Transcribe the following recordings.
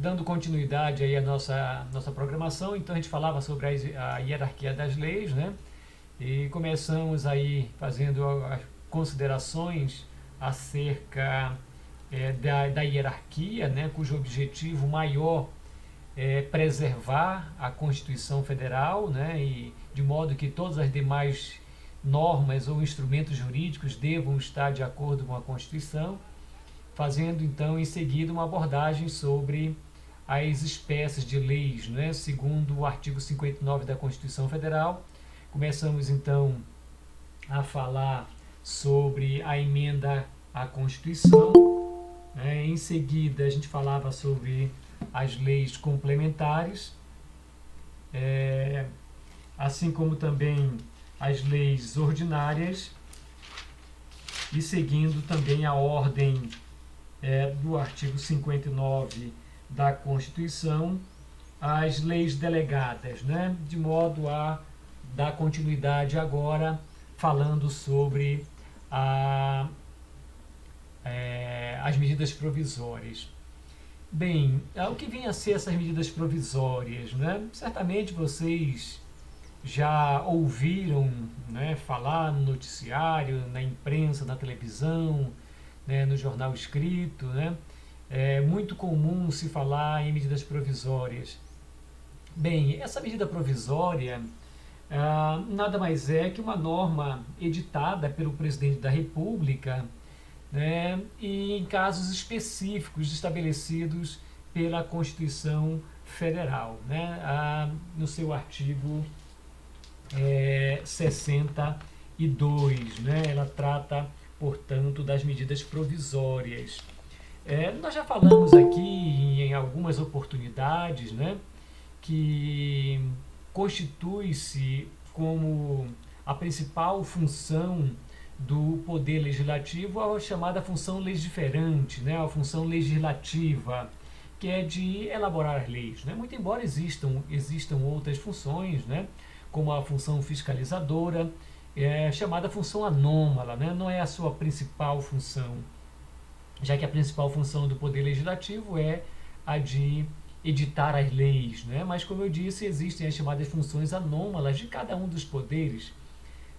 dando continuidade aí à nossa programação, então a gente falava sobre a hierarquia das leis, né? E começamos aí fazendo as considerações acerca da hierarquia, né? Cujo objetivo maior é preservar a Constituição Federal, né? E de modo que todas as demais normas ou instrumentos jurídicos devam estar de acordo com a Constituição, fazendo então em seguida uma abordagem sobre as espécies de leis, né? Segundo o artigo 59 da Constituição Federal. Começamos então a falar sobre a emenda à Constituição, né? Em seguida a gente falava sobre as leis complementares, assim como também as leis ordinárias, e seguindo também a ordem do artigo 59 da Constituição, as leis delegadas, né? De modo a dar continuidade agora falando sobre as medidas provisórias. Bem, o que vem a ser essas medidas provisórias, né? Certamente vocês já ouviram, né, falar no noticiário, na imprensa, na televisão, né, no jornal escrito, né? É muito comum se falar em medidas provisórias. Bem, essa medida provisória nada mais é que uma norma editada pelo presidente da República, né, e em casos específicos estabelecidos pela Constituição Federal, né, no seu artigo 62, né, ela trata, portanto, das medidas provisórias. Nós já falamos aqui em algumas oportunidades, né, que constitui-se como a principal função do Poder Legislativo a chamada função legiferante, né, a função legislativa, que é de elaborar as leis, né? Muito embora existam outras funções, né, como a função fiscalizadora, chamada função anômala, né? Não é a sua principal função, já que a principal função do Poder Legislativo é a de editar as leis, né? Mas, como eu disse, existem as chamadas funções anômalas de cada um dos poderes,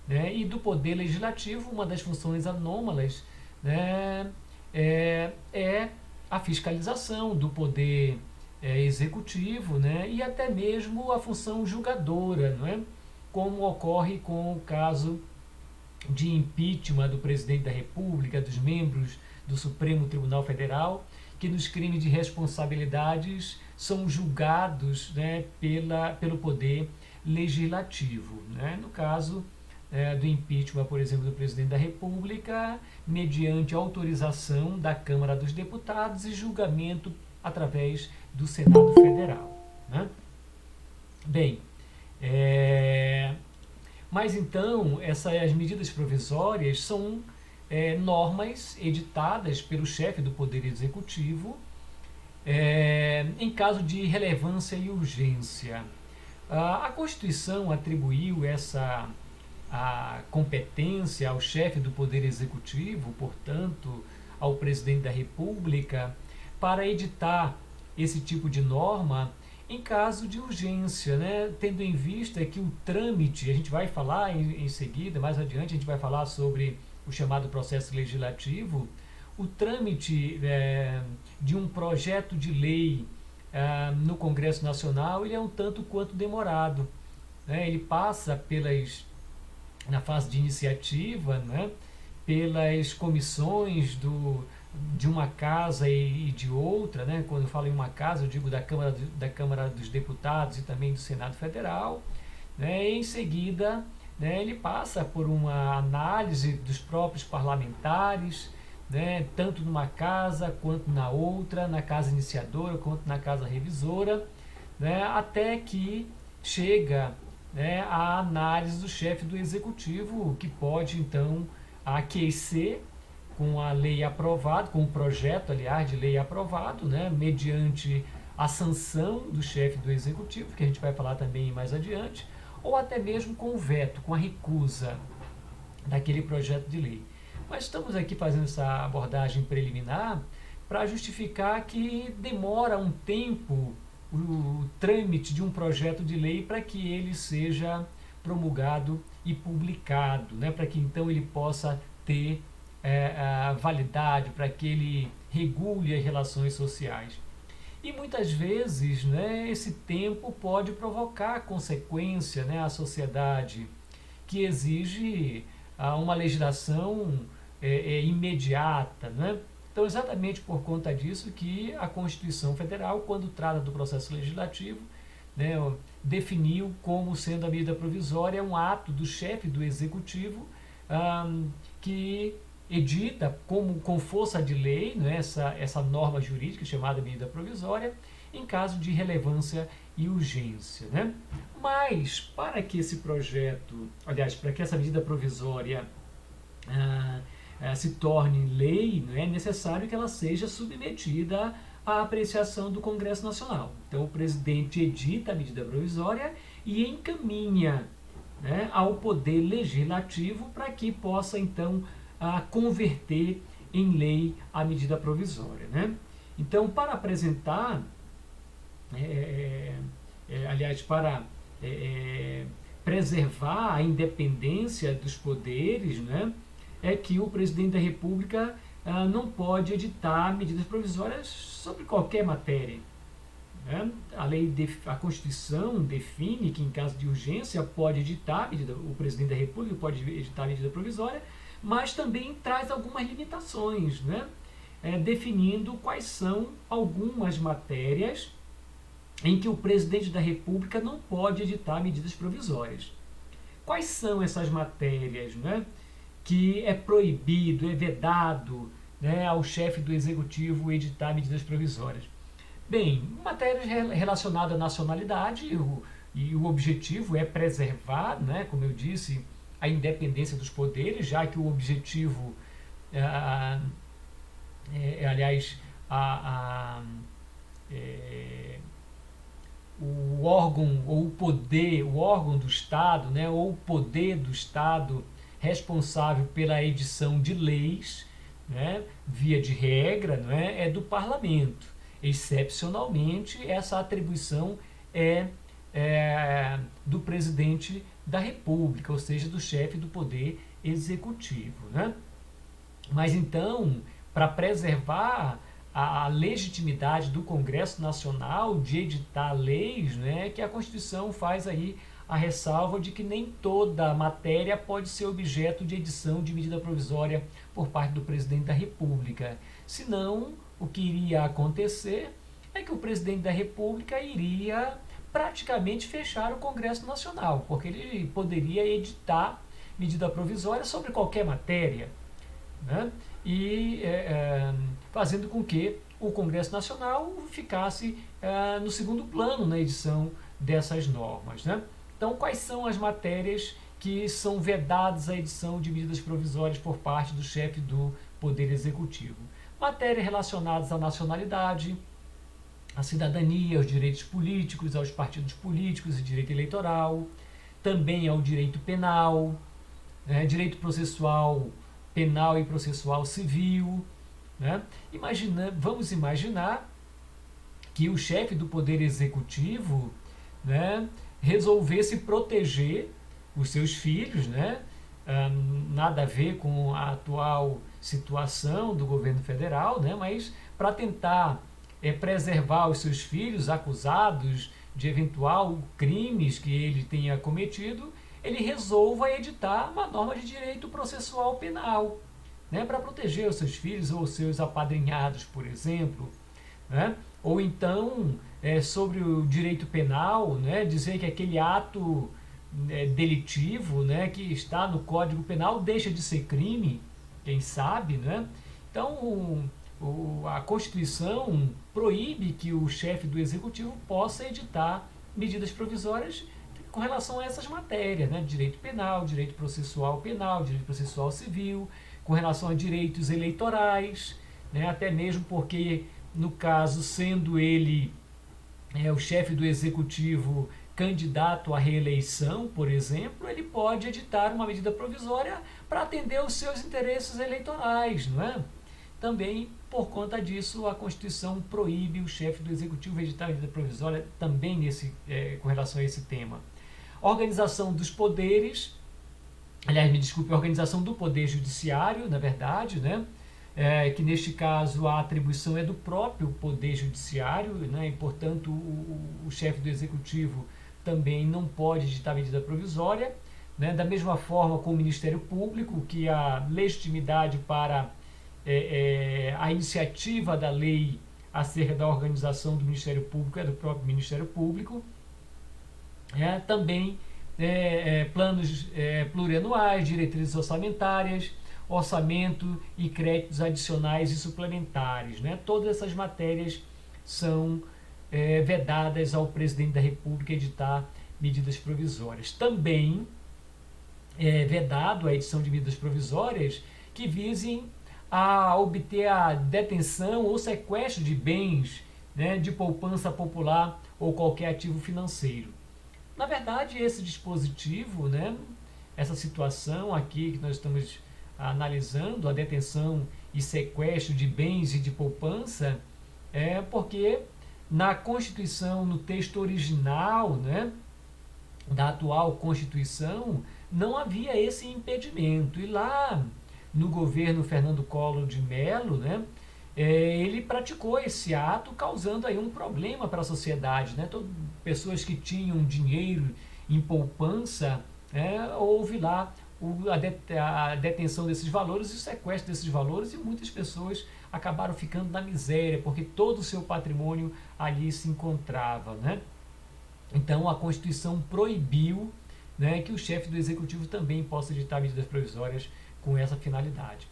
né? E do Poder Legislativo, uma das funções anômalas, né, é a fiscalização do Poder Executivo, né? E até mesmo a função julgadora, não é? Como ocorre com o caso de impeachment do presidente da República, dos membros do Supremo Tribunal Federal, que nos crimes de responsabilidades são julgados, né, pelo Poder Legislativo, né? No caso do impeachment, por exemplo, do presidente da República, mediante autorização da Câmara dos Deputados e julgamento através do Senado Federal, né? Bem, mas então essas medidas provisórias são normas editadas pelo chefe do Poder Executivo em caso de relevância e urgência. A Constituição atribuiu a competência ao chefe do Poder Executivo, portanto, ao presidente da República, para editar esse tipo de norma em caso de urgência, né? Tendo em vista que o trâmite, a gente vai falar em seguida, mais adiante, a gente vai falar sobre o chamado processo legislativo, o trâmite de um projeto de lei no Congresso Nacional, ele é um tanto quanto demorado, né? Ele passa na fase de iniciativa, né, pelas comissões de uma casa e de outra, né? Quando eu falo em uma casa, eu digo da Câmara dos Deputados e também do Senado Federal, né? E em seguida, né, ele passa por uma análise dos próprios parlamentares, né, tanto numa casa quanto na outra, na casa iniciadora quanto na casa revisora, né, até que chega, né, a análise do chefe do Executivo, que pode então aquecer com a lei aprovada, com o projeto, aliás, de lei aprovado, né, mediante a sanção do chefe do Executivo, que a gente vai falar também mais adiante, ou até mesmo com o veto, com a recusa daquele projeto de lei. Mas estamos aqui fazendo essa abordagem preliminar para justificar que demora um tempo o trâmite de um projeto de lei para que ele seja promulgado e publicado, né? Para que então ele possa ter a validade, para que ele regule as relações sociais. E muitas vezes, né, esse tempo pode provocar consequência, né, à sociedade, que exige uma legislação imediata, né? Então, exatamente por conta disso que a Constituição Federal, quando trata do processo legislativo, né, definiu como sendo a medida provisória um ato do chefe do Executivo que edita com força de lei, né, essa norma jurídica chamada medida provisória, em caso de relevância e urgência, né? Mas, para que esse projeto, aliás, para que essa medida provisória se torne lei, é necessário que ela seja submetida à apreciação do Congresso Nacional. Então, o presidente edita a medida provisória e encaminha, né, ao Poder Legislativo para que possa, então, converter em lei a medida provisória, né? Então, para apresentar, aliás, para preservar a independência dos poderes, né, é que o presidente da República não pode editar medidas provisórias sobre qualquer matéria, né? A Constituição define que, em caso de urgência, pode editar o presidente da República pode editar a medida provisória, mas também traz algumas limitações, né? Definindo quais são algumas matérias em que o presidente da República não pode editar medidas provisórias. Quais são essas matérias, né, que é proibido, é vedado, né, ao chefe do Executivo editar medidas provisórias? Bem, matérias relacionadas à nacionalidade, e o objetivo é preservar, né, como eu disse, a independência dos poderes, já que o objetivo, aliás, o órgão ou o órgão do Estado, né, ou o poder do Estado responsável pela edição de leis, né, via de regra, né, é do Parlamento. Excepcionalmente, essa atribuição é do presidente da República, ou seja, do chefe do Poder Executivo, né? Mas então, para preservar a legitimidade do Congresso Nacional de editar leis, né, que a Constituição faz aí a ressalva de que nem toda matéria pode ser objeto de edição de medida provisória por parte do presidente da República. Senão, o que iria acontecer é que o presidente da República iria praticamente fechar o Congresso Nacional, porque ele poderia editar medida provisória sobre qualquer matéria, né? E fazendo com que o Congresso Nacional ficasse no segundo plano na edição dessas normas, né? Então, quais são as matérias que são vedadas à edição de medidas provisórias por parte do chefe do Poder Executivo? Matérias relacionadas à nacionalidade, à cidadania, aos direitos políticos, aos partidos políticos e direito eleitoral, também ao direito penal, direito processual penal e processual civil, né? Vamos imaginar que o chefe do Poder Executivo, né, resolvesse proteger os seus filhos, né? Nada a ver com a atual situação do governo federal, né? Mas para tentar preservar os seus filhos acusados de eventual crimes que ele tenha cometido, ele resolva editar uma norma de direito processual penal, né, para proteger os seus filhos ou os seus apadrinhados, por exemplo, né? Ou então, sobre o direito penal, né, dizer que aquele ato delitivo, né, que está no Código Penal deixa de ser crime, quem sabe, né? Então, a Constituição proíbe que o chefe do Executivo possa editar medidas provisórias com relação a essas matérias, né? Direito penal, direito processual penal, direito processual civil, com relação a direitos eleitorais, né? Até mesmo porque, no caso, sendo ele o chefe do Executivo candidato à reeleição, por exemplo, ele pode editar uma medida provisória para atender aos seus interesses eleitorais, não é? também, por conta disso, a Constituição proíbe o chefe do Executivo editar medida provisória também com relação a esse tema. Organização dos poderes, aliás, me desculpe, a organização do Poder Judiciário, na verdade, né? Que neste caso a atribuição é do próprio Poder Judiciário, né? E, portanto, o chefe do Executivo também não pode editar medida provisória, né? Da mesma forma com o Ministério Público, que a legitimidade para a iniciativa da lei acerca da organização do Ministério Público é do próprio Ministério Público. Também planos plurianuais, diretrizes orçamentárias, orçamento e créditos adicionais e suplementares. Né? Todas essas matérias são vedadas ao presidente da República editar medidas provisórias. Também é vedado a edição de medidas provisórias que visem a obter a detenção ou sequestro de bens, né, de poupança popular ou qualquer ativo financeiro. Na verdade, esse dispositivo, né, essa situação aqui que nós estamos analisando, a detenção e sequestro de bens e de poupança, é porque na Constituição, no texto original, né, da atual Constituição, não havia esse impedimento. E lá no governo Fernando Collor de Mello, né, ele praticou esse ato, causando aí um problema para a sociedade. Né? Pessoas que tinham dinheiro em poupança, houve lá a detenção desses valores e o sequestro desses valores, e muitas pessoas acabaram ficando na miséria, porque todo o seu patrimônio ali se encontrava. Né? Então a Constituição proibiu, né, que o chefe do Executivo também possa editar medidas provisórias com essa finalidade.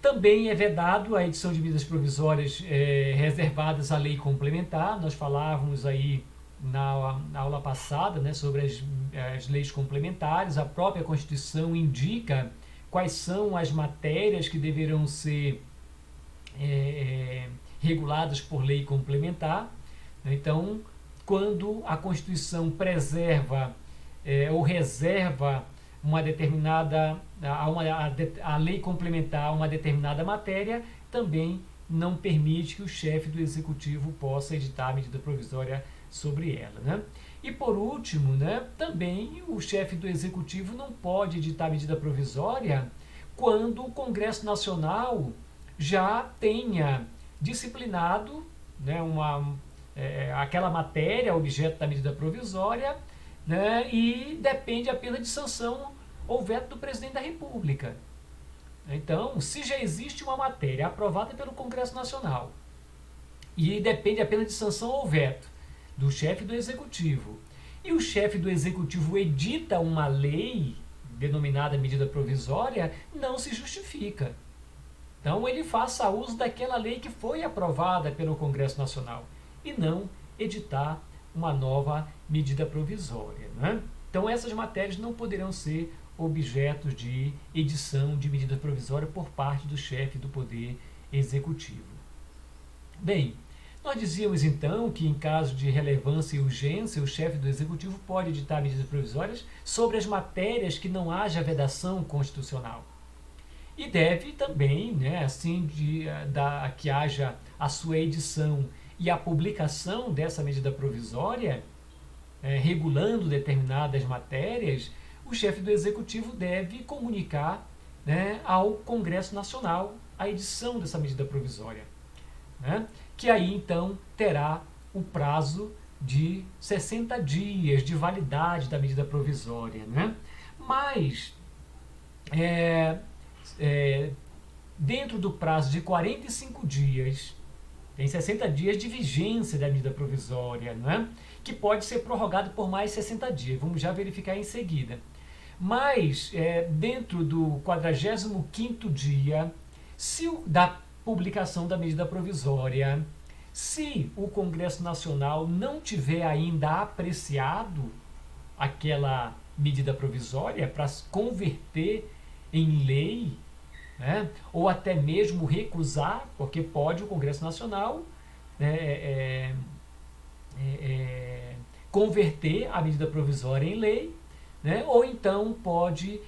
Também é vedado a edição de medidas provisórias reservadas à lei complementar. Nós falávamos aí na aula passada, né, sobre as leis complementares. A própria Constituição indica quais são as matérias que deverão ser reguladas por lei complementar. Então, quando a Constituição preserva ou reserva uma determinada a lei complementar uma determinada matéria, também não permite que o chefe do Executivo possa editar a medida provisória sobre ela. Né? E por último, né, também o chefe do Executivo não pode editar medida provisória quando o Congresso Nacional já tenha disciplinado, né, aquela matéria, objeto da medida provisória, né, e depende apenas de sanção ou veto do presidente da República. Então, se já existe uma matéria aprovada pelo Congresso Nacional e depende apenas de sanção ou veto do chefe do Executivo, e o chefe do Executivo edita uma lei denominada medida provisória, não se justifica. Então, ele faça uso daquela lei que foi aprovada pelo Congresso Nacional e não editar uma nova medida provisória. Né? Então, essas matérias não poderão ser objetos de edição de medida provisória por parte do chefe do Poder Executivo. Bem, nós dizíamos então que em caso de relevância e urgência, o chefe do Executivo pode editar medidas provisórias sobre as matérias que não haja vedação constitucional. E deve também, né, assim que haja a sua edição e a publicação dessa medida provisória, regulando determinadas matérias, o chefe do Executivo deve comunicar, né, ao Congresso Nacional a edição dessa medida provisória, né, que aí então terá o prazo de 60 dias de validade da medida provisória. Né? Mas, dentro do prazo de 45 dias, tem 60 dias de vigência da medida provisória, né? Que pode ser prorrogado por mais 60 dias. Vamos já verificar em seguida. Mas, dentro do 45º dia da publicação da medida provisória, se o Congresso Nacional não tiver ainda apreciado aquela medida provisória para converter em lei, né, ou até mesmo recusar, porque pode o Congresso Nacional converter a medida provisória em lei, né, ou então pode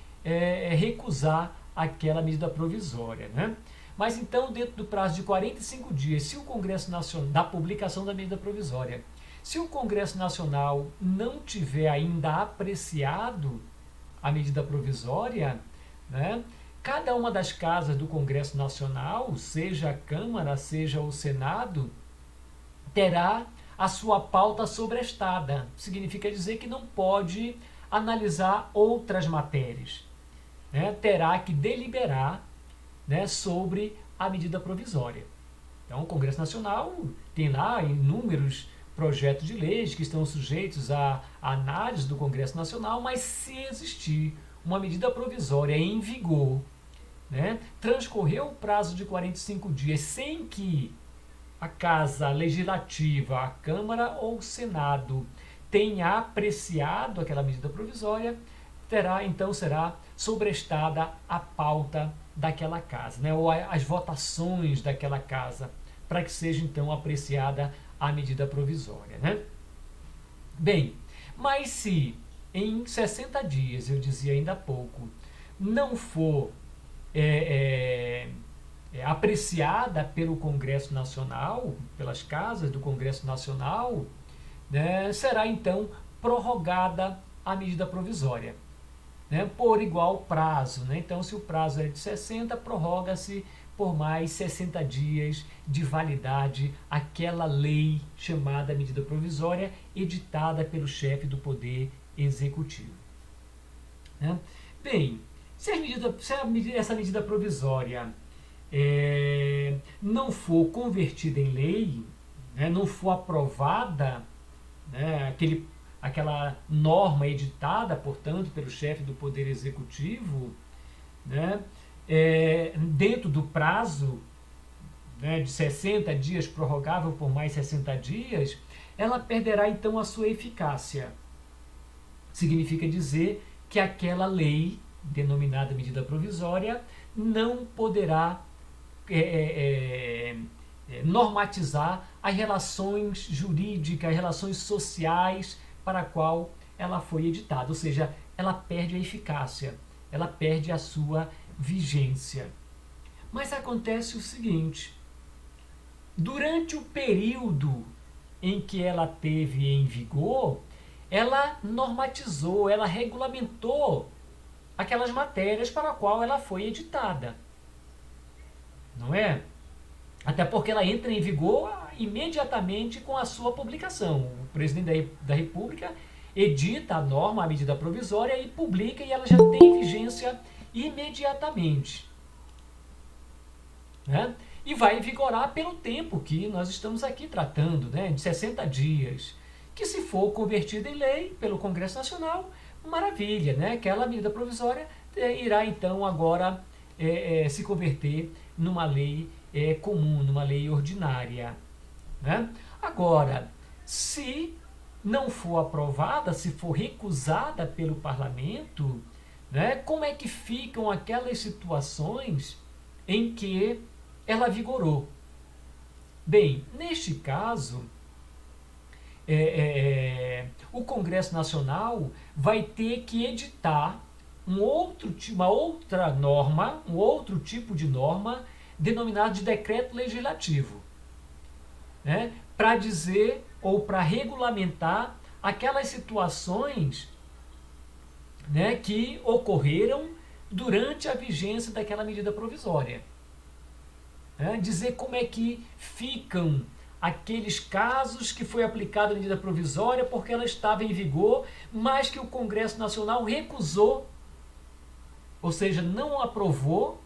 recusar aquela medida provisória. Né? Mas então, dentro do prazo de 45 dias, se o Congresso Nacional, da publicação da medida provisória, se o Congresso Nacional não tiver ainda apreciado a medida provisória, né, cada uma das casas do Congresso Nacional, seja a Câmara, seja o Senado, terá a sua pauta sobrestada. Significa dizer que não pode analisar outras matérias, né? Terá que deliberar, né, sobre a medida provisória. Então, o Congresso Nacional tem lá inúmeros projetos de leis que estão sujeitos à análise do Congresso Nacional, mas se existir uma medida provisória em vigor, né, transcorreu o prazo de 45 dias sem que a Casa Legislativa, a Câmara ou o Senado tenha apreciado aquela medida provisória, será sobrestada a pauta daquela casa, né, ou as votações daquela casa, para que seja então apreciada a medida provisória, né? Bem, mas se em 60 dias, eu dizia ainda há pouco, não for apreciada pelo Congresso Nacional, pelas casas do Congresso Nacional, né, será então prorrogada a medida provisória, né, por igual prazo, né? Então, se o prazo é de 60, prorroga-se por mais 60 dias de validade aquela lei chamada medida provisória, editada pelo chefe do Poder Executivo, né? Bem, se essa medida provisória não for convertida em lei, né, não for aprovada, né, aquela norma editada, portanto, pelo chefe do Poder Executivo, né, dentro do prazo, né, de 60 dias, prorrogável por mais 60 dias, ela perderá então a sua eficácia. Significa dizer que aquela lei, denominada medida provisória, não poderá normatizar as relações jurídicas, as relações sociais para a qual ela foi editada, ou seja, ela perde a eficácia, ela perde a sua vigência. Mas acontece o seguinte: durante o período em que ela teve em vigor, ela normatizou, ela regulamentou aquelas matérias para a qual ela foi editada, não é? Até porque ela entra em vigor imediatamente com a sua publicação. O presidente da República edita a norma, a medida provisória, e publica, e ela já tem vigência imediatamente, né? E vai vigorar pelo tempo que nós estamos aqui tratando, né, de 60 dias, que, se for convertida em lei pelo Congresso Nacional, maravilha, né? Aquela medida provisória irá então agora se converter numa lei comum, numa lei ordinária, né? Agora, se não for aprovada, se for recusada pelo parlamento, né, como é que ficam aquelas situações em que ela vigorou? Bem, neste caso, o Congresso Nacional vai ter que editar uma outra norma, um outro tipo de norma, denominado de decreto legislativo, né, para dizer ou para regulamentar aquelas situações, né, que ocorreram durante a vigência daquela medida provisória, né, dizer como é que ficam aqueles casos que foi aplicada a medida provisória porque ela estava em vigor, mas que o Congresso Nacional recusou, ou seja, não aprovou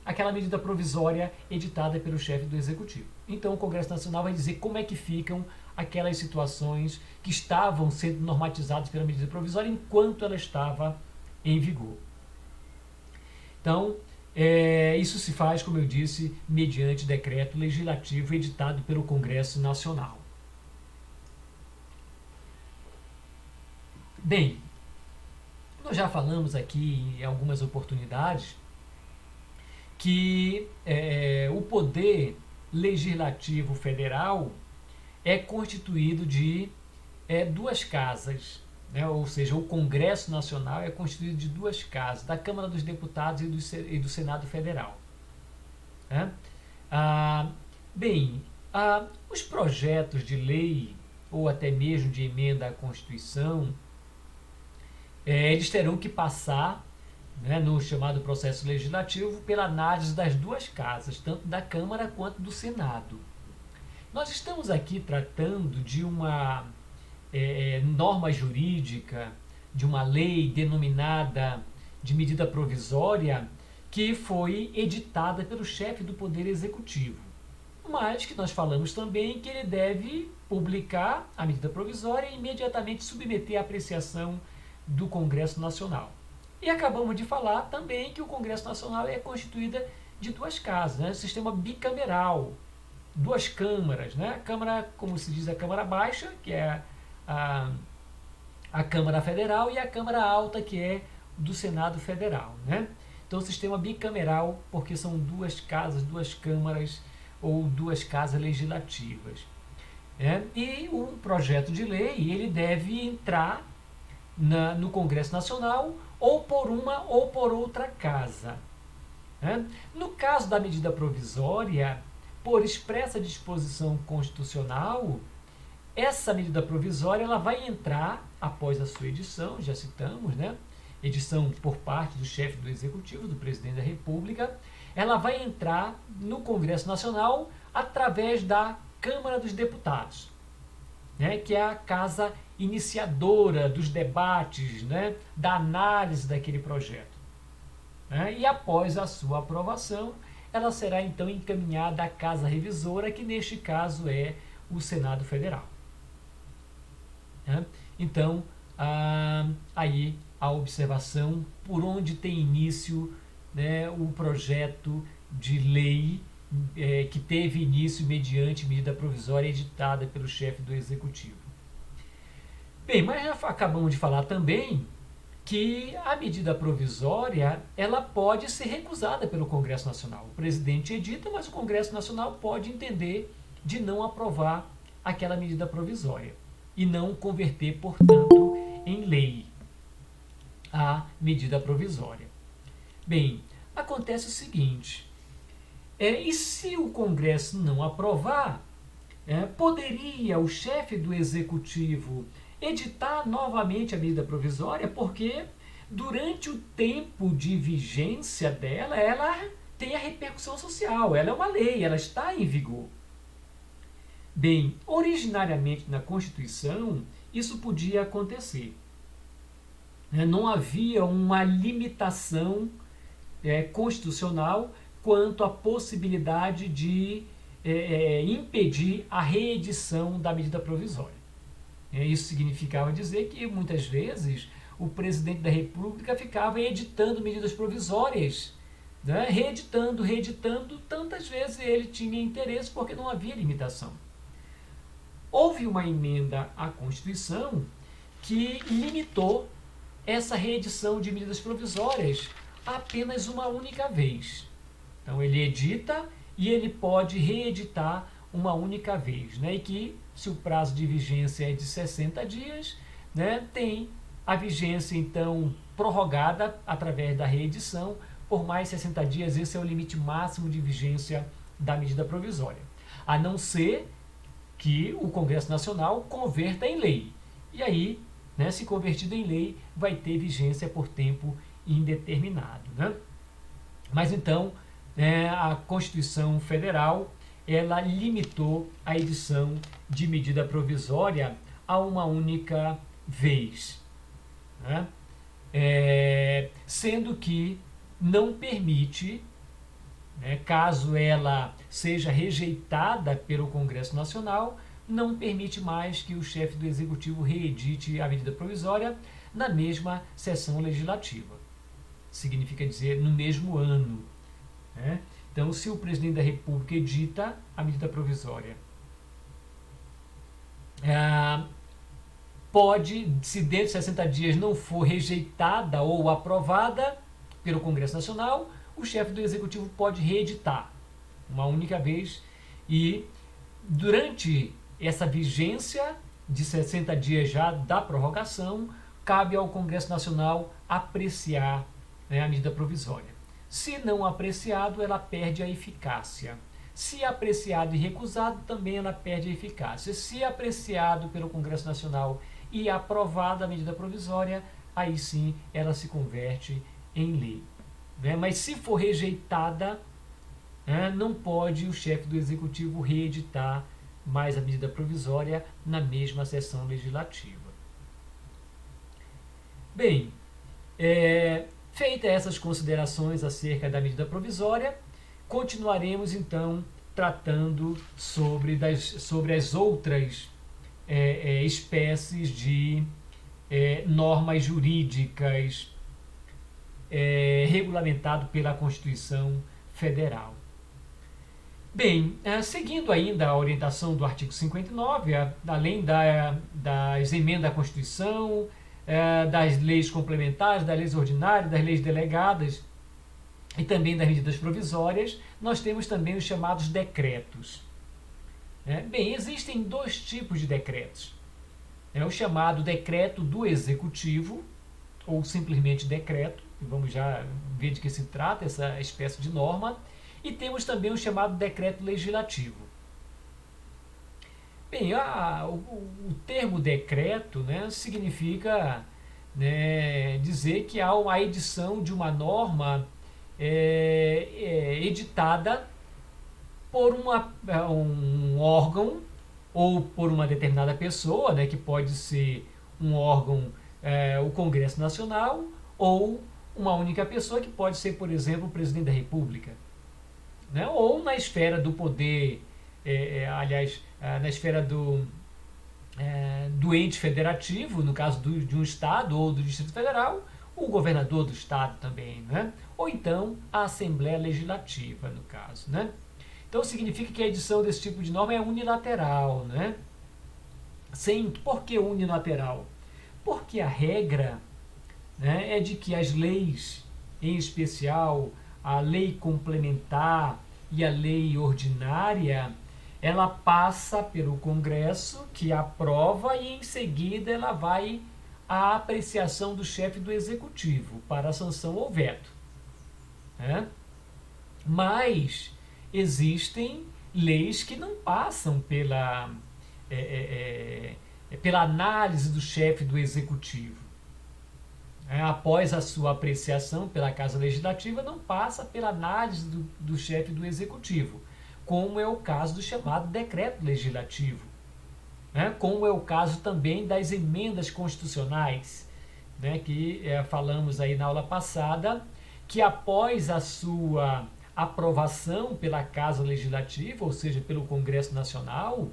aquela medida provisória editada pelo chefe do Executivo. Então, o Congresso Nacional vai dizer como é que ficam aquelas situações que estavam sendo normatizadas pela medida provisória enquanto ela estava em vigor. Então, isso se faz, como eu disse, mediante decreto legislativo editado pelo Congresso Nacional. Bem, nós já falamos aqui em algumas oportunidades que o Poder Legislativo Federal é constituído de duas casas, né? Ou seja, o Congresso Nacional é constituído de duas casas, da Câmara dos Deputados e do Senado Federal. Né? Bem, os projetos de lei ou até mesmo de emenda à Constituição, eles terão que passar, né, no chamado processo legislativo, pela análise das duas casas, tanto da Câmara quanto do Senado. Nós estamos aqui tratando de uma norma jurídica, de uma lei denominada de medida provisória, que foi editada pelo chefe do Poder Executivo. Mas que nós falamos também que ele deve publicar a medida provisória e imediatamente submeter à apreciação do Congresso Nacional. E acabamos de falar também que o Congresso Nacional é constituído de duas casas, né? Sistema bicameral, duas câmaras, né? A Câmara, como se diz, a Câmara Baixa, que é a Câmara Federal, e a Câmara Alta, que é do Senado Federal, né? Então, o sistema bicameral, porque são duas casas, duas câmaras ou duas casas legislativas. E o projeto de lei, ele deve entrar no Congresso Nacional ou por uma ou por outra casa. No caso da medida provisória, por expressa disposição constitucional, essa medida provisória ela vai entrar após a sua edição, já citamos, né? Edição por parte do chefe do Executivo, do Presidente da República. Ela vai entrar no Congresso Nacional através da Câmara dos Deputados, né? Que é a casa iniciadora dos debates, né? Da análise daquele projeto. E após a sua aprovação, ela será então encaminhada à Casa Revisora, que neste caso é o Senado Federal. Então, aí a observação por onde tem início, né, o projeto de lei que teve início mediante medida provisória editada pelo chefe do Executivo. Bem, mas já acabamos de falar também que a medida provisória ela pode ser recusada pelo Congresso Nacional. O presidente edita, mas o Congresso Nacional pode entender de não aprovar aquela medida provisória e não converter, portanto, em lei a medida provisória. Bem, acontece o seguinte, e se o Congresso não aprovar, poderia o chefe do Executivo editar novamente a medida provisória, porque durante o tempo de vigência dela, ela tem a repercussão social, ela é uma lei, ela está em vigor. Bem, originariamente na Constituição, isso podia acontecer. Não havia uma limitação constitucional quanto à possibilidade de impedir a reedição da medida provisória. Isso significava dizer que, muitas vezes, o presidente da República ficava editando medidas provisórias, né? reeditando, tantas vezes ele tinha interesse porque não havia limitação. Houve uma emenda à Constituição que limitou essa reedição de medidas provisórias a apenas uma única vez. Então, ele edita e ele pode reeditar uma única vez, né? E que, se o prazo de vigência é de 60 dias, né, tem a vigência, então, prorrogada através da reedição por mais 60 dias. Esse é o limite máximo de vigência da medida provisória. A não ser que o Congresso Nacional converta em lei. E aí, né, se convertido em lei, vai ter vigência por tempo indeterminado. Né? Mas então, a Constituição Federal ela limitou a edição de medida provisória a uma única vez, né? Sendo que não permite, né, caso ela seja rejeitada pelo Congresso Nacional, não permite mais que o chefe do Executivo reedite a medida provisória na mesma sessão legislativa. Significa dizer, no mesmo ano, né? Então, se o presidente da República edita a medida provisória, pode, se dentro de 60 dias não for rejeitada ou aprovada pelo Congresso Nacional, o chefe do Executivo pode reeditar uma única vez e, durante essa vigência de 60 dias já da prorrogação, cabe ao Congresso Nacional apreciar, né, a medida provisória. Se não apreciado, ela perde a eficácia. Se apreciado e recusado, também ela perde a eficácia. Se apreciado pelo Congresso Nacional e aprovada a medida provisória, aí sim ela se converte em lei. Mas se for rejeitada, não pode o chefe do Executivo reeditar mais a medida provisória na mesma sessão legislativa. Bem, feitas essas considerações acerca da medida provisória, continuaremos então tratando sobre as outras espécies de normas jurídicas regulamentado pela Constituição Federal. Bem, seguindo ainda a orientação do artigo 59, além das emendas à Constituição, das leis complementares, das leis ordinárias, das leis delegadas e também das medidas provisórias, nós temos também os chamados decretos. Bem, existem dois tipos de decretos. O chamado decreto do Executivo, ou simplesmente decreto, vamos já ver de que se trata essa espécie de norma, e temos também o chamado decreto legislativo. Bem, o termo decreto significa dizer que há uma edição de uma norma editada por um órgão ou por uma determinada pessoa, que pode ser um órgão, o Congresso Nacional, ou uma única pessoa, que pode ser, por exemplo, o Presidente da República. Ou na esfera do poder, na esfera do ente federativo, no caso de um Estado ou do Distrito Federal, o governador do Estado também, ou então a Assembleia Legislativa, no caso. Então significa que a edição desse tipo de norma é unilateral. Por que unilateral? Porque a regra é de que as leis, em especial a lei complementar e a lei ordinária, ela passa pelo Congresso, que aprova, e em seguida ela vai à apreciação do chefe do Executivo para a sanção ou veto. Mas existem leis que não passam pela análise do chefe do Executivo. Após a sua apreciação pela Casa Legislativa, não passa pela análise do chefe do Executivo, como é o caso do chamado decreto legislativo, como é o caso também das emendas constitucionais, que falamos aí na aula passada, que após a sua aprovação pela Casa Legislativa, ou seja, pelo Congresso Nacional,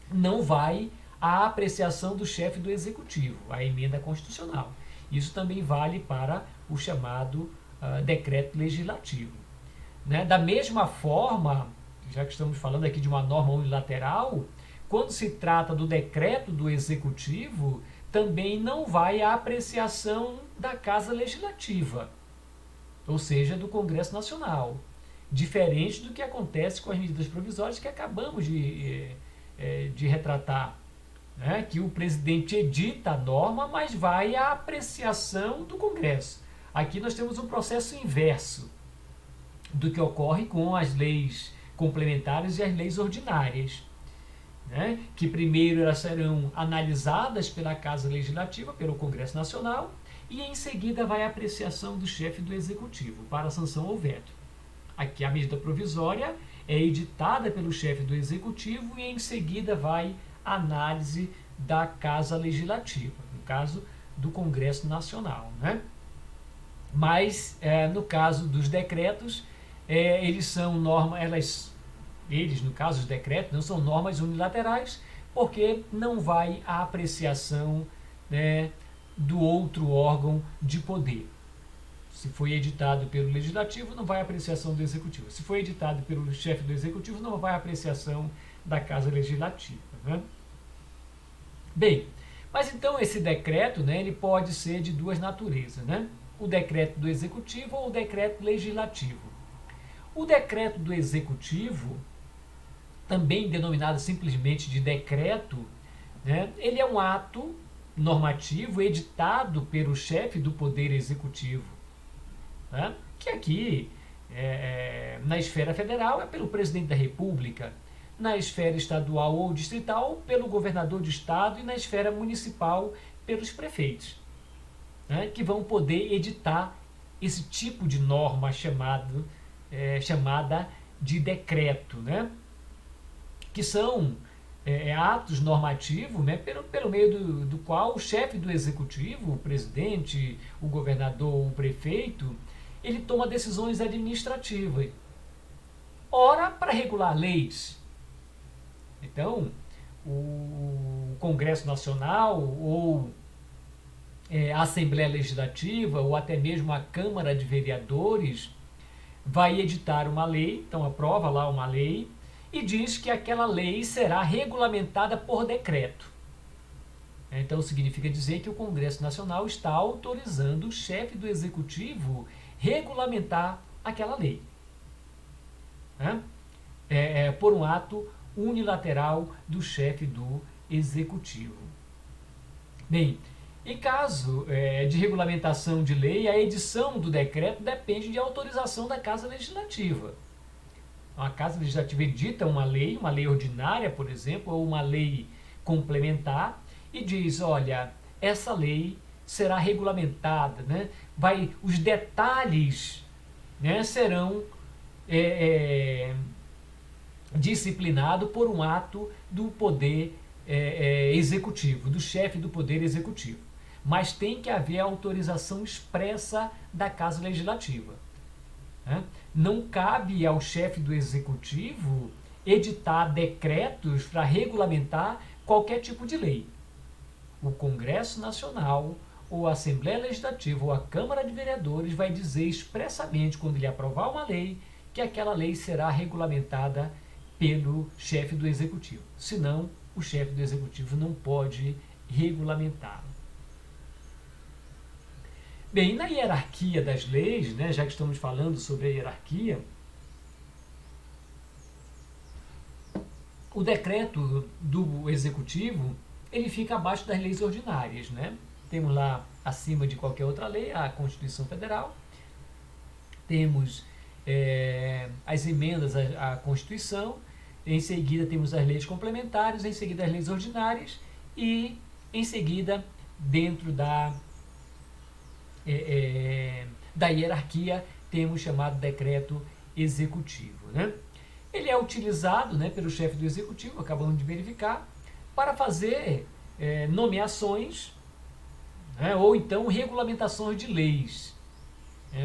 não vai à apreciação do chefe do Executivo, a emenda constitucional. Isso também vale para o chamado decreto legislativo. Da mesma forma, já que estamos falando aqui de uma norma unilateral, quando se trata do decreto do Executivo, também não vai à apreciação da Casa Legislativa, ou seja, do Congresso Nacional. Diferente do que acontece com as medidas provisórias que acabamos de retratar. Que o presidente edita a norma, mas vai à apreciação do Congresso. Aqui nós temos um processo inverso do que ocorre com as leis complementares e as leis ordinárias, que primeiro elas serão analisadas pela Casa Legislativa, pelo Congresso Nacional, e em seguida vai à apreciação do chefe do Executivo para a sanção ou veto. Aqui a medida provisória é editada pelo chefe do Executivo e em seguida vai à análise da Casa Legislativa, no caso do Congresso Nacional. Mas, no caso dos decretos, eles são normas, no caso dos decretos, não são normas unilaterais, porque não vai à apreciação do outro órgão de poder. Se foi editado pelo Legislativo, não vai à apreciação do Executivo. Se foi editado pelo chefe do Executivo, não vai à apreciação da Casa Legislativa. Bem, mas então esse decreto, ele pode ser de duas naturezas, o decreto do Executivo ou o decreto legislativo. O decreto do Executivo, também denominado simplesmente de decreto, ele é um ato normativo editado pelo chefe do Poder Executivo, que aqui, na esfera federal, é pelo presidente da República, na esfera estadual ou distrital, pelo governador de estado e na esfera municipal, pelos prefeitos, né, que vão poder editar esse tipo de norma chamada de decreto, né, que são atos normativos, né, pelo meio do qual o chefe do executivo, o presidente, o governador, o prefeito, ele toma decisões administrativas. Ora, para regular leis. Então, o Congresso Nacional ou a Assembleia Legislativa ou até mesmo a Câmara de Vereadores vai editar uma lei, então aprova lá uma lei e diz que aquela lei será regulamentada por decreto. Então significa dizer que o Congresso Nacional está autorizando o chefe do Executivo regulamentar aquela lei, né? Por um ato unilateral do chefe do Executivo. Bem, em caso de regulamentação de lei, a edição do decreto depende de autorização da Casa Legislativa. A Casa Legislativa edita uma lei ordinária, por exemplo, ou uma lei complementar, e diz, olha, essa lei será regulamentada, né? Os detalhes, né, serão disciplinados por um ato do Poder Executivo, do chefe do Poder Executivo. Mas tem que haver autorização expressa da Casa Legislativa. Né? Não cabe ao chefe do Executivo editar decretos para regulamentar qualquer tipo de lei. O Congresso Nacional, ou a Assembleia Legislativa, ou a Câmara de Vereadores vai dizer expressamente, quando ele aprovar uma lei, que aquela lei será regulamentada pelo chefe do Executivo. Senão, o chefe do Executivo não pode regulamentar. Bem, na hierarquia das leis, né, já que estamos falando sobre a hierarquia, o decreto do Executivo, ele fica abaixo das leis ordinárias, né? Temos lá, acima de qualquer outra lei, a Constituição Federal, temos as emendas à Constituição, em seguida temos as leis complementares, em seguida as leis ordinárias e, em seguida, dentro da hierarquia, temos o chamado decreto executivo, né? Ele é utilizado, né, pelo chefe do executivo, acabamos de verificar, para fazer nomeações, né, ou então regulamentações de leis.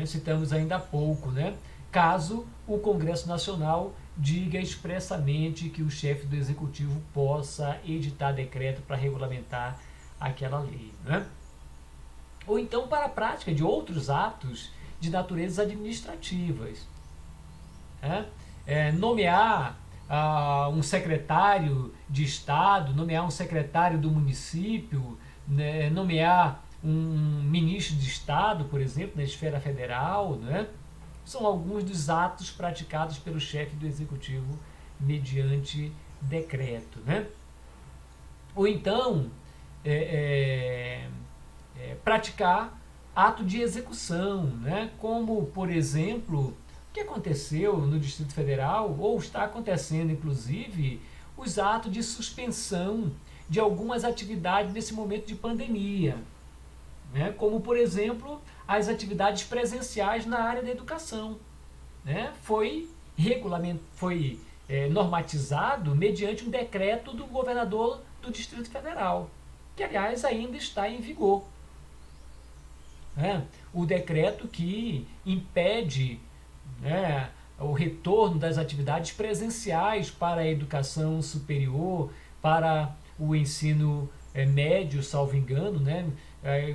Citamos ainda há pouco, né? Caso o Congresso Nacional diga expressamente que o chefe do executivo possa editar decreto para regulamentar aquela lei, né? Ou então para a prática de outros atos de naturezas administrativas. Nomear um secretário de Estado, nomear um secretário do município, né, nomear um ministro de Estado, por exemplo, na esfera federal, né? São alguns dos atos praticados pelo chefe do Executivo mediante decreto, né? Ou então, praticar ato de execução, né? Como, por exemplo, o que aconteceu no Distrito Federal, ou está acontecendo, inclusive, os atos de suspensão de algumas atividades nesse momento de pandemia, né? Como, por exemplo, as atividades presenciais na área da educação, né? Foi normatizado mediante um decreto do governador do Distrito Federal, que, aliás, ainda está em vigor. O decreto que impede, né, o retorno das atividades presenciais para a educação superior, para o ensino médio, salvo engano, né?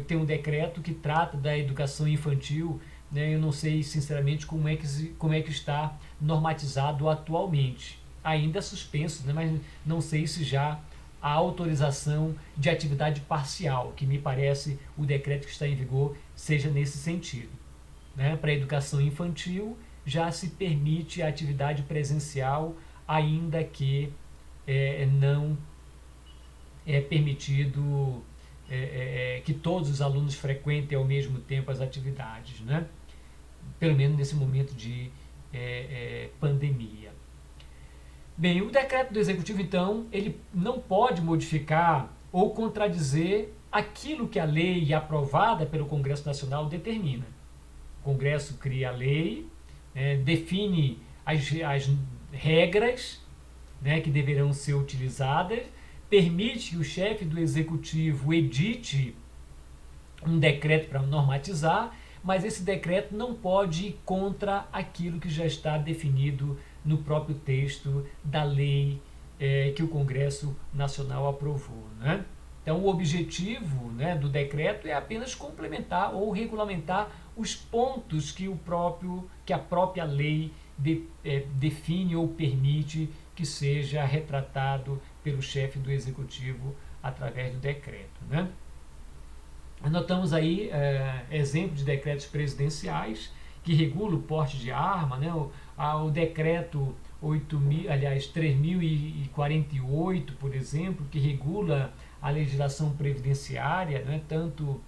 Tem um decreto que trata da educação infantil, né? Eu não sei sinceramente como é que está normatizado atualmente. Ainda é suspenso, né? Mas não sei se já há autorização de atividade parcial, que me parece o decreto que está em vigor seja nesse sentido, né? Para a educação infantil já se permite a atividade presencial, ainda que não é permitido que todos os alunos frequentem ao mesmo tempo as atividades, né? pelo menos nesse momento de pandemia. Bem, o decreto do Executivo, então, ele não pode modificar ou contradizer aquilo que a lei aprovada pelo Congresso Nacional determina. O Congresso cria a lei, define as regras, que deverão ser utilizadas, permite que o chefe do Executivo edite um decreto para normatizar, mas esse decreto não pode ir contra aquilo que já está definido no próprio texto da lei que o Congresso Nacional aprovou. Né? Então, o objetivo, do decreto é apenas complementar ou regulamentar os pontos que a própria lei define ou permite que seja retratado pelo chefe do Executivo através do decreto. Né? Anotamos aí exemplos de decretos presidenciais que regulam o porte de arma, o decreto 3.048, por exemplo, que regula a legislação previdenciária, tanto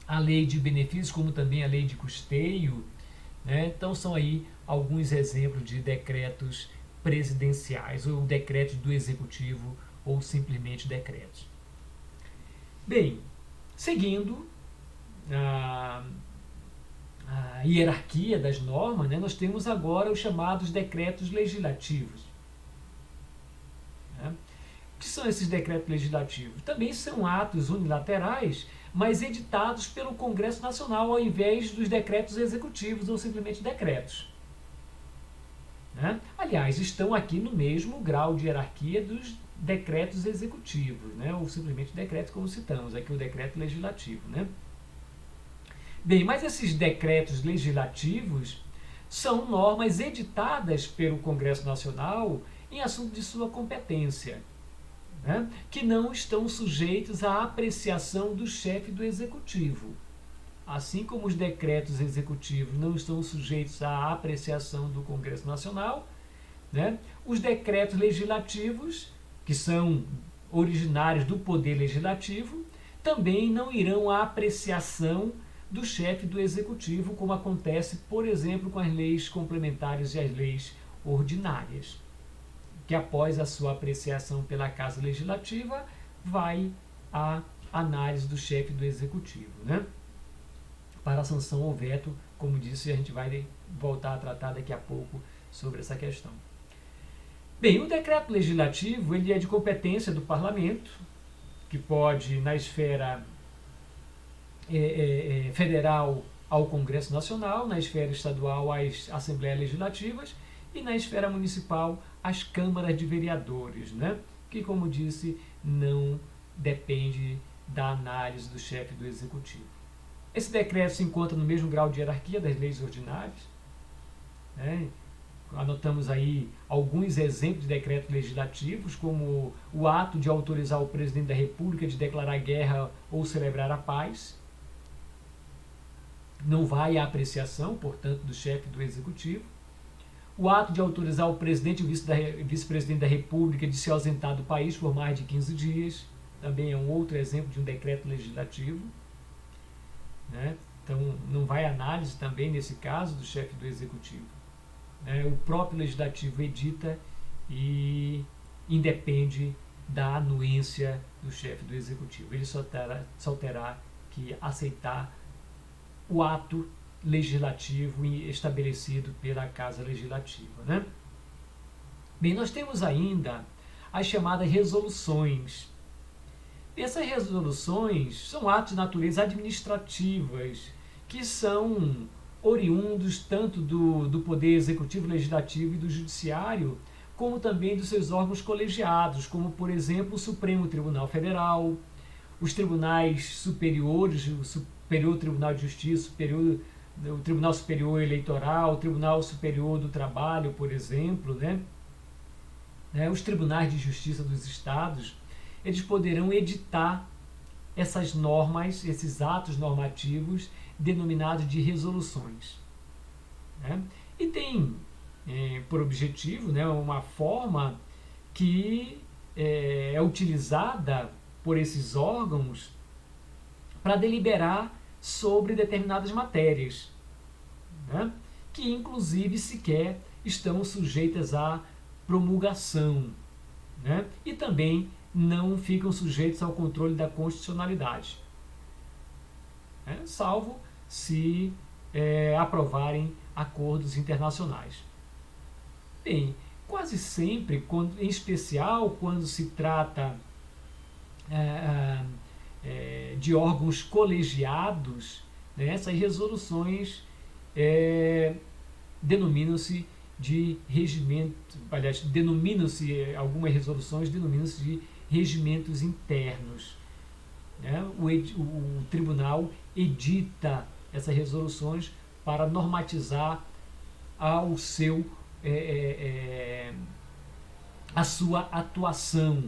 a lei de benefícios como também a lei de custeio. Então são aí alguns exemplos de decretos presidenciais, ou decretos do Executivo, ou simplesmente decretos. Bem, seguindo a hierarquia das normas, nós temos agora os chamados decretos legislativos. O que são esses decretos legislativos? Também são atos unilaterais, mas editados pelo Congresso Nacional, ao invés dos decretos executivos ou simplesmente decretos. Aliás, estão aqui no mesmo grau de hierarquia dos decretos executivos, ou simplesmente decretos, como citamos, aqui o decreto legislativo. Bem, mas esses decretos legislativos são normas editadas pelo Congresso Nacional em assunto de sua competência, que não estão sujeitos à apreciação do chefe do Executivo. Assim como os decretos executivos não estão sujeitos à apreciação do Congresso Nacional, os decretos legislativos, que são originários do Poder Legislativo, também não irão à apreciação do chefe do Executivo, como acontece, por exemplo, com as leis complementares e as leis ordinárias, que após a sua apreciação pela Casa Legislativa, vai à análise do chefe do Executivo, para a sanção ou veto, como disse, a gente vai voltar a tratar daqui a pouco sobre essa questão. Bem, o decreto legislativo ele é de competência do Parlamento, que pode, na esfera federal, ao Congresso Nacional, na esfera estadual, às Assembleias Legislativas, e na esfera municipal, às câmaras de vereadores, que, como disse, não depende da análise do chefe do Executivo. Esse decreto se encontra no mesmo grau de hierarquia das leis ordinárias. Anotamos aí alguns exemplos de decretos legislativos, como o ato de autorizar o presidente da República de declarar guerra ou celebrar a paz. Não vai à apreciação, portanto, do chefe do Executivo. O ato de autorizar o presidente e o vice-presidente da República de se ausentar do país por mais de 15 dias. Também é um outro exemplo de um decreto legislativo. Então, não vai à análise também, nesse caso, do chefe do Executivo. O próprio Legislativo edita e independe da anuência do chefe do Executivo. Ele só terá que aceitar o ato legislativo estabelecido pela Casa Legislativa. Bem, nós temos ainda as chamadas resoluções. Essas resoluções são atos de natureza administrativas que são oriundos tanto do Poder Executivo, Legislativo e do Judiciário, como também dos seus órgãos colegiados, como, por exemplo, o Supremo Tribunal Federal, os tribunais superiores, o Superior Tribunal de Justiça, o Tribunal Superior Eleitoral, o Tribunal Superior do Trabalho, por exemplo, os tribunais de justiça dos estados, eles poderão editar essas normas, esses atos normativos denominados de resoluções. E tem por objetivo uma forma que é utilizada por esses órgãos para deliberar sobre determinadas matérias, né, que inclusive sequer estão sujeitas à promulgação, né, e também não ficam sujeitos ao controle da constitucionalidade, né, salvo se aprovarem acordos internacionais. Bem, quase sempre, em especial quando se trata de órgãos colegiados, né, essas resoluções denominam-se de regimento, aliás, denominam-se, algumas resoluções denominam-se de regimentos internos, né? O tribunal edita essas resoluções para normatizar ao seu a sua atuação,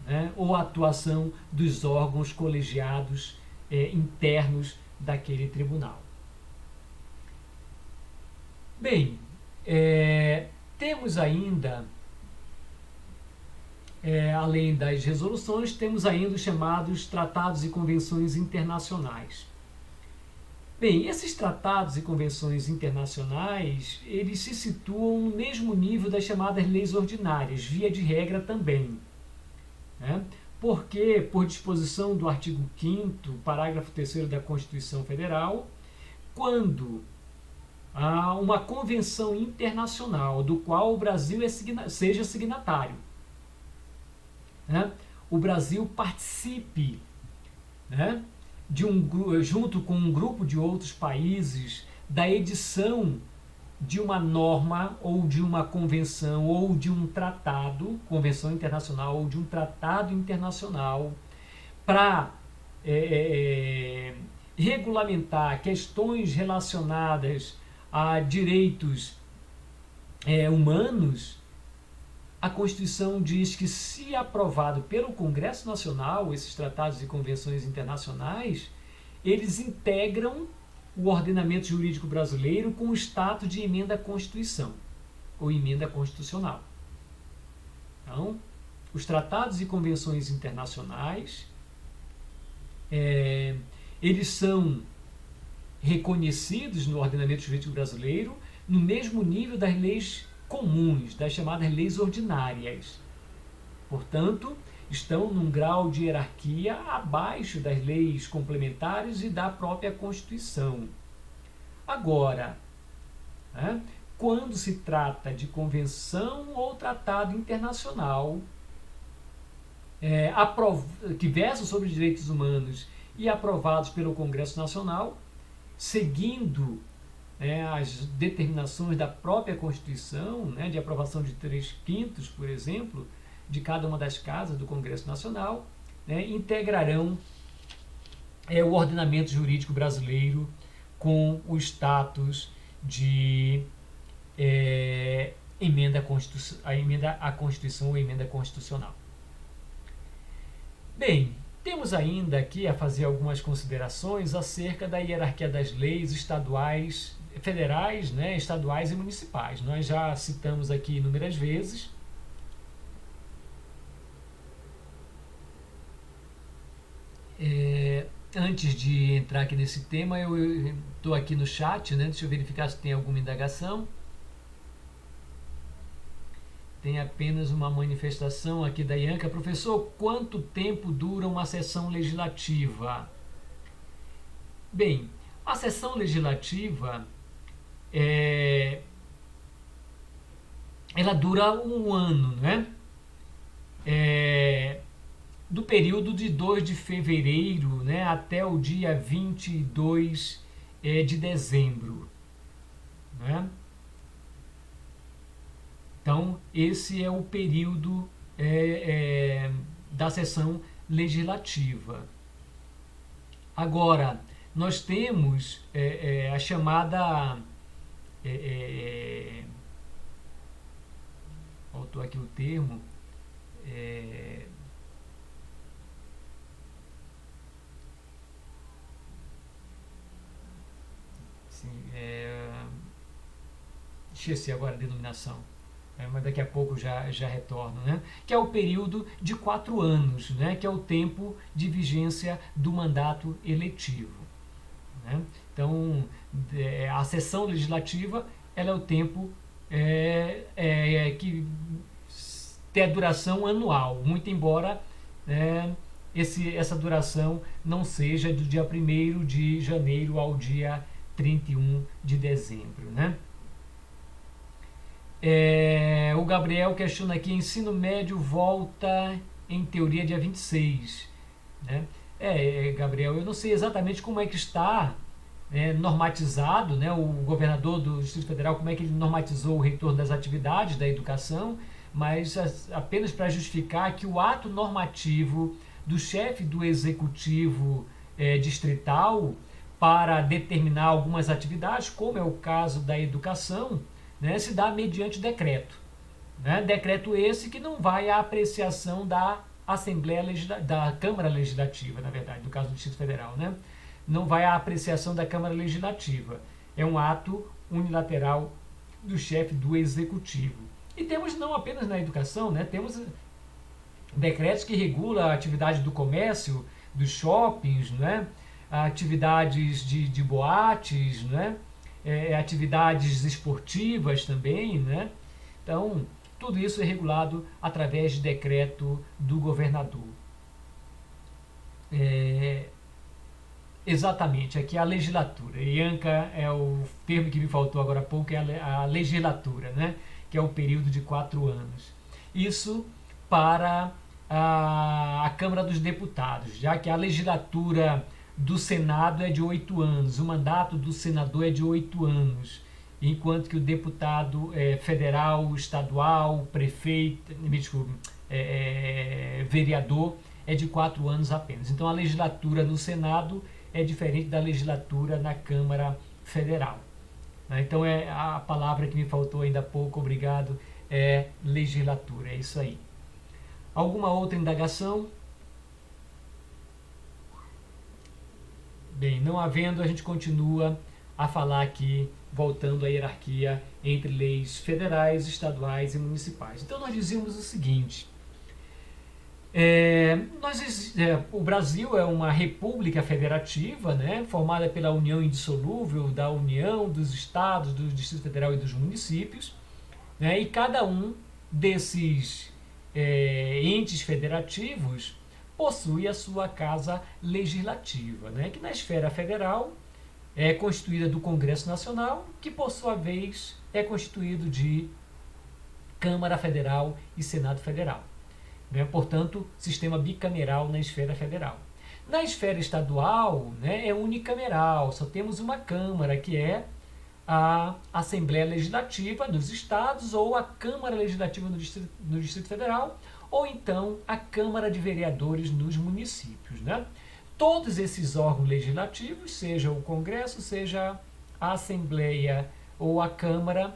né, ou a atuação dos órgãos colegiados internos daquele tribunal. Bem, temos ainda, além das resoluções, temos ainda os chamados tratados e convenções internacionais. Bem, esses tratados e convenções internacionais, eles se situam no mesmo nível das chamadas leis ordinárias, via de regra também, né? Porque, por disposição do artigo 5º, parágrafo 3º da Constituição Federal, quando há uma convenção internacional do qual o Brasil seja signatário, né, o Brasil participe, né, junto com um grupo de outros países, da edição de uma norma ou de uma convenção ou de um tratado, convenção internacional ou de um tratado internacional, para regulamentar questões relacionadas a direitos humanos. A Constituição diz que, se aprovado pelo Congresso Nacional, esses tratados e convenções internacionais, eles integram o ordenamento jurídico brasileiro com o status de emenda à Constituição, ou emenda constitucional. Então, os tratados e convenções internacionais, eles são reconhecidos no ordenamento jurídico brasileiro no mesmo nível das leis comuns, das chamadas leis ordinárias. Portanto, estão num grau de hierarquia abaixo das leis complementares e da própria Constituição. Agora, quando se trata de convenção ou tratado internacional que versam sobre direitos humanos e aprovados pelo Congresso Nacional, seguindo as determinações da própria Constituição, né, de aprovação de 3/5, por exemplo, de cada uma das casas do Congresso Nacional, né, integrarão o ordenamento jurídico brasileiro com o status de emenda à Constituição ou emenda constitucional. Bem, temos ainda aqui a fazer algumas considerações acerca da hierarquia das leis estaduais, federais, né, estaduais e municipais. Nós já citamos aqui inúmeras vezes. Antes de entrar aqui nesse tema, eu estou aqui no chat, né? Deixa eu verificar se tem alguma indagação. Tem apenas uma manifestação aqui da Ianca. Professor, quanto tempo dura uma sessão legislativa? Bem, a sessão legislativa ela dura um ano, né? Do período de 2 de fevereiro, né, até o dia 22 de dezembro. Né? Então, esse é o período da sessão legislativa. Agora, nós temos a chamada... faltou aqui o termo... esqueci agora a denominação, mas daqui a pouco já retorno, né? Que é o período de 4 anos, né? Que é o tempo de vigência do mandato eletivo. né? Então, a sessão legislativa ela é o tempo que tem a duração anual, muito embora essa duração não seja do dia 1º de janeiro ao dia 31 de dezembro, né? O Gabriel questiona aqui, ensino médio volta em teoria dia 26, né? Gabriel, eu não sei exatamente como é que está normatizado, né, o governador do Distrito Federal, como é que ele normatizou o retorno das atividades da educação, mas apenas para justificar que o ato normativo do chefe do executivo distrital para determinar algumas atividades, como é o caso da educação, né, se dá mediante decreto. Né? Decreto esse que não vai à apreciação da da Câmara Legislativa, na verdade, no caso do Distrito Federal, né? Não vai à apreciação da Câmara Legislativa. É um ato unilateral do chefe do Executivo. E temos não apenas na educação, né? Temos decretos que regulam a atividade do comércio, dos shoppings, né? Atividades de boates, né? Atividades esportivas também, né? Então, tudo isso é regulado através de decreto do governador. Exatamente, aqui é a legislatura. Ianca é o termo que me faltou agora há pouco, é a legislatura, né? Que é o período de 4 anos. Isso para a Câmara dos Deputados, já que a legislatura do Senado é de 8 anos, o mandato do senador é de 8 anos. Enquanto que o deputado federal, estadual, prefeito, vereador é de 4 anos apenas. Então a legislatura no Senado é diferente da legislatura na Câmara Federal. Então a palavra que me faltou ainda há pouco, obrigado, é legislatura, é isso aí. Alguma outra indagação? Bem, não havendo, a gente continua a falar aqui, voltando à hierarquia entre leis federais, estaduais e municipais. Então nós dizíamos o seguinte, o Brasil é uma república federativa, né, formada pela união indissolúvel da União, dos estados, do Distrito Federal e dos municípios, né, e cada um desses entes federativos possui a sua casa legislativa, né, que na esfera federal é constituída do Congresso Nacional, que por sua vez é constituído de Câmara Federal e Senado Federal. Né? Portanto, sistema bicameral na esfera federal. Na esfera estadual, né, é unicameral, só temos uma Câmara, que é a Assembleia Legislativa dos Estados, ou a Câmara Legislativa no Distrito Federal, ou então a Câmara de Vereadores nos municípios. Né? Todos esses órgãos legislativos, seja o Congresso, seja a Assembleia ou a Câmara,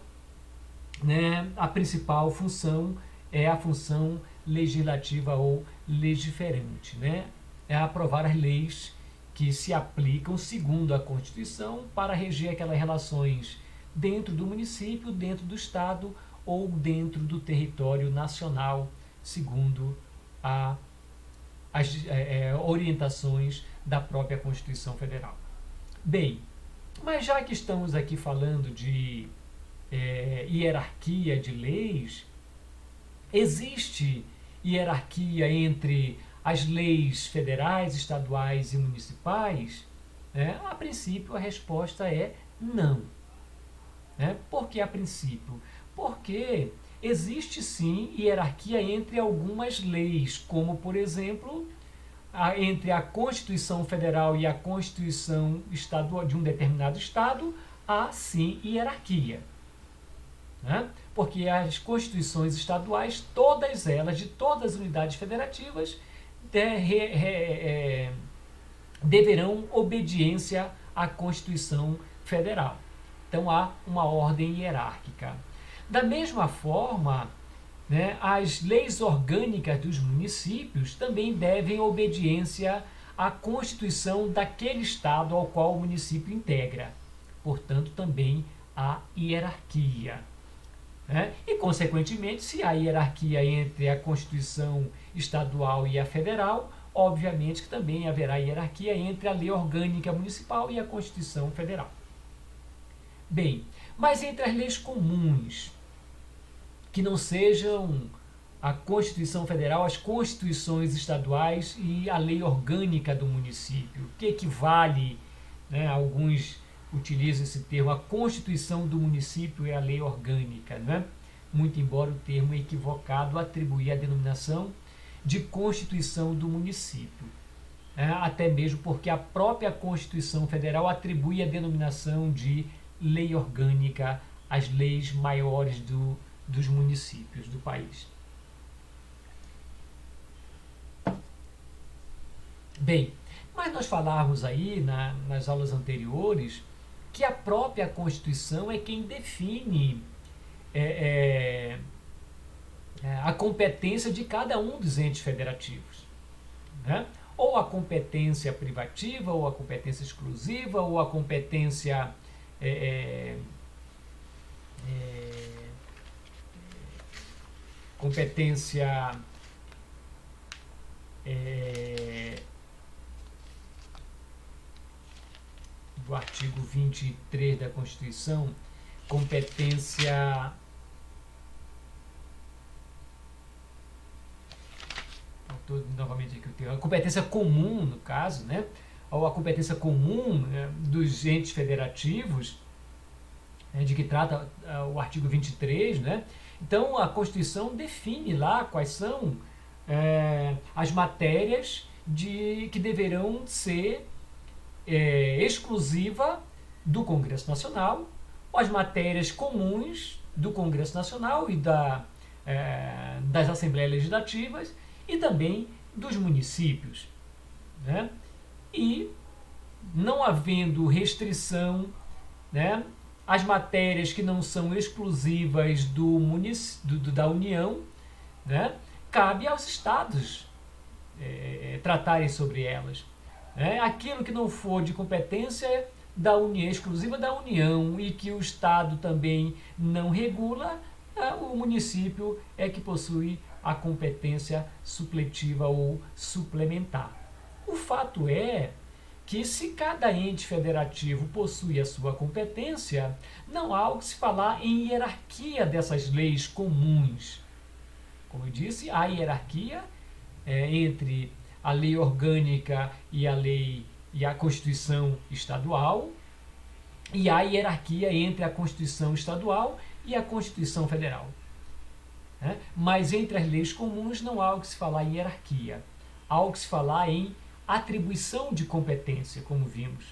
né, a principal função é a função legislativa ou legiferante, né? É aprovar as leis que se aplicam segundo a Constituição para reger aquelas relações dentro do município, dentro do Estado ou dentro do território nacional, segundo as orientações da própria Constituição Federal. Bem, mas já que estamos aqui falando de hierarquia de leis, existe hierarquia entre as leis federais, estaduais e municipais? A princípio, a resposta é não. Por que a princípio? Porque existe sim hierarquia entre algumas leis, como, por exemplo, entre a Constituição Federal e a Constituição estadual de um determinado estado, há sim hierarquia. Porque as constituições estaduais, todas elas, de todas as unidades federativas, deverão obediência à Constituição Federal. Então há uma ordem hierárquica. Da mesma forma, as leis orgânicas dos municípios também devem obediência à Constituição daquele estado ao qual o município integra. Portanto, também há hierarquia. E, consequentemente, se há hierarquia entre a Constituição estadual e a federal, obviamente que também haverá hierarquia entre a lei orgânica municipal e a Constituição Federal. Bem, mas entre as leis comuns, que não sejam a Constituição Federal, as constituições estaduais e a lei orgânica do município, que equivale, né, alguns utilizam esse termo, a Constituição do município é a lei orgânica, né? Muito embora o termo equivocado atribuir a denominação de Constituição do município, até mesmo porque a própria Constituição Federal atribui a denominação de lei orgânica às leis maiores dos municípios do país. Bem, mas nós falávamos aí nas aulas anteriores que a própria Constituição é quem define a competência de cada um dos entes federativos, né? Ou a competência privativa, ou a competência exclusiva, ou a competência do artigo 23 da Constituição, competência novamente aqui o termo, a competência comum, no caso, né? Ou a competência comum, né, dos entes federativos, né, de que trata o artigo 23, né? Então, a Constituição define lá quais são as matérias que deverão ser exclusiva do Congresso Nacional, ou as matérias comuns do Congresso Nacional e das Assembleias Legislativas e também dos municípios, né? E não havendo restrição, né, as matérias que não são exclusivas da União, né, cabe aos estados tratarem sobre elas. Aquilo que não for de competência da União, exclusiva da União, e que o Estado também não regula, o município é que possui a competência supletiva ou suplementar. O fato é que, se cada ente federativo possui a sua competência, não há o que se falar em hierarquia dessas leis comuns. Como eu disse, há hierarquia entre a lei orgânica e a Constituição estadual, e há hierarquia entre a Constituição estadual e a Constituição Federal. Mas entre as leis comuns não há o que se falar em hierarquia. Há o que se falar em atribuição de competência, como vimos,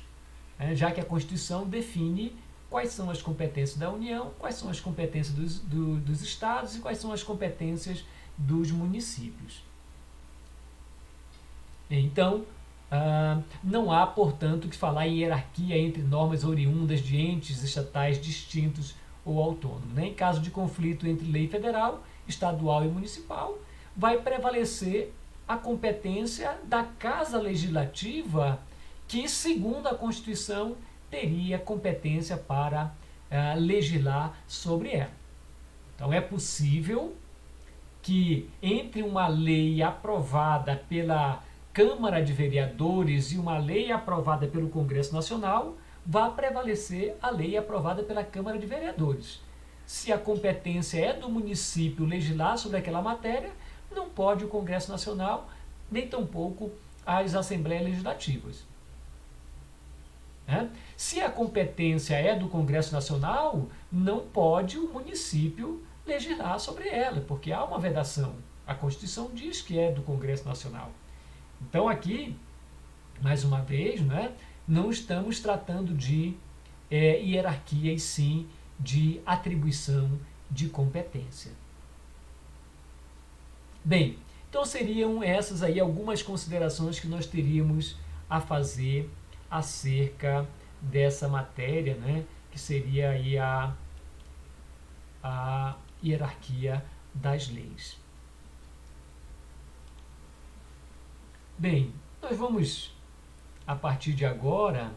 já que a Constituição define quais são as competências da União, quais são as competências dos estados e quais são as competências dos municípios. Então, não há, portanto, que falar em hierarquia entre normas oriundas de entes estatais distintos ou autônomos. Em caso de conflito entre lei federal, estadual e municipal, vai prevalecer a competência da Casa Legislativa, que, segundo a Constituição, teria competência para legislar sobre ela. Então, é possível que, entre uma lei aprovada pela Câmara de Vereadores e uma lei aprovada pelo Congresso Nacional, vá prevalecer a lei aprovada pela Câmara de Vereadores. Se a competência é do município legislar sobre aquela matéria, não pode o Congresso Nacional, nem tampouco as Assembleias Legislativas. Se a competência é do Congresso Nacional, não pode o município legislar sobre ela, porque há uma vedação. A Constituição diz que é do Congresso Nacional. Então, aqui, mais uma vez, não estamos tratando de hierarquia, e sim de atribuição de competência. Bem, então seriam essas aí algumas considerações que nós teríamos a fazer acerca dessa matéria, que seria aí a hierarquia das leis. Bem, nós vamos, a partir de agora,